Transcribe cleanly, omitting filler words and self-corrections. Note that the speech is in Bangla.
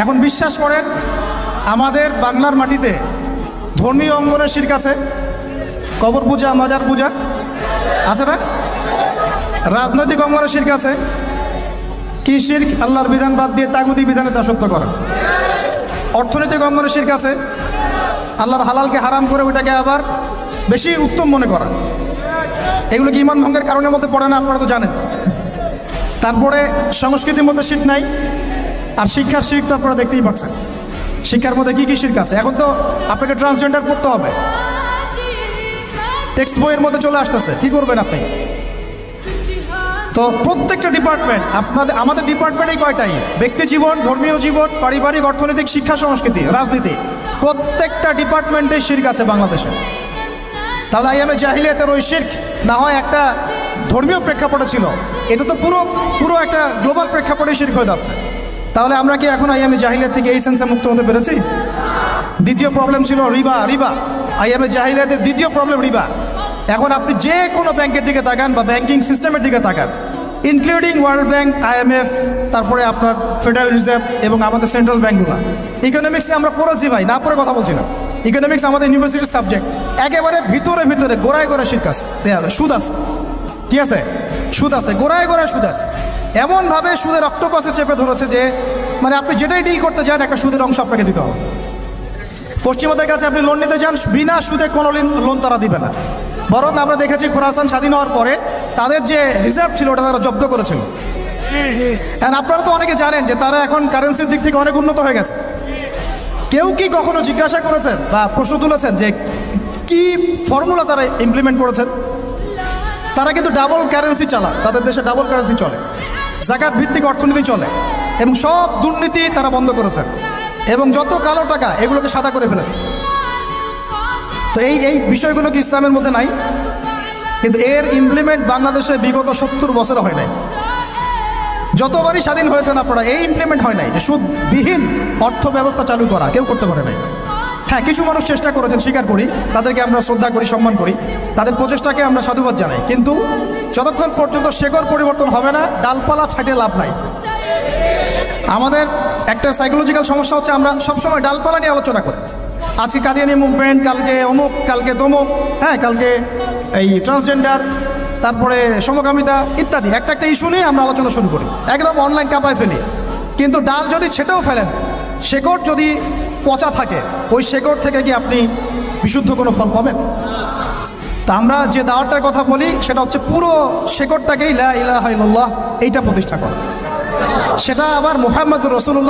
এখন বিশ্বাস করেন, আমাদের বাংলার মাটিতে ধর্মীয় অঙ্গনের শিরক আছে, কবর পূজা, মাজার পূজা আছে না? রাজনৈতিক অঙ্গনের শিরক আছে, কি শিরক? আল্লাহর বিধান বাদ দিয়ে তাগুতি বিধানে দাসত্ব করা। অর্থনৈতিক অঙ্গনের শিরক আছে, আল্লাহর হালালকে হারাম করে ওইটাকে আবার বেশি উত্তম মনে করা। এগুলো কি ঈমান ভঙ্গের কারণের মধ্যে পড়ে না? আপনারা তো জানেন। তারপরে সংস্কৃতির মধ্যে শিরক নাই, আর শিক্ষার শিরক তো আপনারা দেখতেই পাচ্ছেন। শিক্ষার মধ্যে কি কি শিরক আছে? এখন তো আপনাকে ট্রান্সজেন্ডার পড়তে হবে, টেক্সট বইয়ের মধ্যে চলে আসতেছে। কি করবেন আপনি? তো প্রত্যেকটা ডিপার্টমেন্ট, আমাদের ডিপার্টমেন্টেই কয়টাই, ব্যক্তি জীবন, ধর্মীয় জীবন, পারিবারিক, অর্থনৈতিক, শিক্ষা, সংস্কৃতি, রাজনীতি, প্রত্যেকটা ডিপার্টমেন্টে শিরক আছে বাংলাদেশে। তাহলে আইয়ামে জাহিলিয়াতের ওই শিরক না হয় একটা ধর্মীয় প্রেক্ষাপটে ছিল, এটা তো পুরো একটা গ্লোবাল প্রেক্ষাপটে শিরক হয়ে যাচ্ছে। তাহলে আমরা কি এখন আইয়ামে জাহিলিয়াত থেকে এই সেন্সে মুক্ত হতে পেরেছি? দ্বিতীয় প্রবলেম ছিল রিবা। আইয়ামে জাহিলিয়াতের দ্বিতীয় প্রবলেম রিবা। এখন আপনি যে কোনো ব্যাংকের দিকে তাকান বা ব্যাংকিং সিস্টেমের দিকে তাকান, ইনক্লুডিং ওয়ার্ল্ড ব্যাংক, IMF, তারপরে আপনার ফেডারেল রিজার্ভ এবং আমাদের সেন্ট্রাল ব্যাংকগুলো, ইকোনমিক্সে আমরা পড়েছি ভাই, না পড়ে কথা বলছি না। ইকোনমিক্স আমাদের ইউনিভার্সিটির সাবজেক্ট। একেবারে ভিতরে গোড়ায় শিরক আছে, সুদ আছে। কি আছে? সুদ আছে, গোড়ায় সুদ আছে। এমনভাবে সুদের অক্টোপাসে চেপে ধরেছে যে মানে আপনি যেটাই ডিল করতে চান একটা সুদের অংশ আপনাকে দিতে হবে। পশ্চিমাদের কাছে আপনি লোন নিতে চান, বিনা সুদে কোনো লোন তারা দিবে না। বরং আমরা দেখেছি খোরাসান স্বাধীন হওয়ার পরে তাদের যে রিজার্ভ ছিল ওটা তারা জব্দ করেছিল। আর আপনারা তো অনেকে জানেন যে তারা এখন কারেন্সির দিক থেকে অনেক উন্নত হয়ে গেছে। কেউ কি কখনো জিজ্ঞাসা করেছেন বা প্রশ্ন তুলেছেন যে কি ফর্মুলা তারা ইমপ্লিমেন্ট করেছেন? তারা কিন্তু ডাবল কারেন্সি চালান, তাদের দেশে ডাবল কারেন্সি চলে, জাকাত ভিত্তিক অর্থনীতি চলে, এবং সব দুর্নীতি তারা বন্ধ করেছেন, এবং যত কালো টাকা এগুলোকে সাদা করে ফেলেছে। তো এই বিষয়গুলো কি ইসলামের মধ্যে নাই? কিন্তু এর ইমপ্লিমেন্ট বাংলাদেশে বিগত 70 বছর হয় নাই। যতবারই স্বাধীন হয়েছেন আপনারা, এই ইমপ্লিমেন্ট হয় নাই যে সুদবিহীন অর্থ ব্যবস্থা চালু করা কেউ করতে পারে নাই। হ্যাঁ, কিছু মানুষ চেষ্টা করেছেন, স্বীকার করি, তাদেরকে আমরা শ্রদ্ধা করি, সম্মান করি, তাদের প্রচেষ্টাকে আমরা সাধুবাদ জানাই। কিন্তু যতক্ষণ পর্যন্ত শেকড় পরিবর্তন হবে না, ডালপালা ছাটিয়ে লাভ নাই। আমাদের একটা সাইকোলজিক্যাল সমস্যা হচ্ছে আমরা সবসময় ডালপালা নিয়ে আলোচনা করি। আজকে কাদিয়ানি মুভমেন্ট, কালকে অমুক, কালকে তমুক, হ্যাঁ, কালকে এই ট্রান্সজেন্ডার, তারপরে সমকামিতা ইত্যাদি একটা ইস্যু নিয়ে আমরা আলোচনা শুরু করি, একদম অনলাইন কাঁপায় ফেলি। কিন্তু ডাল যদি ছেটেও ফেলেন, শেকড় যদি পচা থাকে, ওই শেকড় থেকে কি আপনি বিশুদ্ধ কোনো ফল পাবেন? তা আমরা যে দাওয়াতটার কথা বলি সেটা হচ্ছে পুরো শেকড়টাকেই লা ইলাহা ইল্লাল্লাহ এইটা প্রতিষ্ঠা করা। সেটা আবার মুহাম্মদ রাসূলুল্লাহ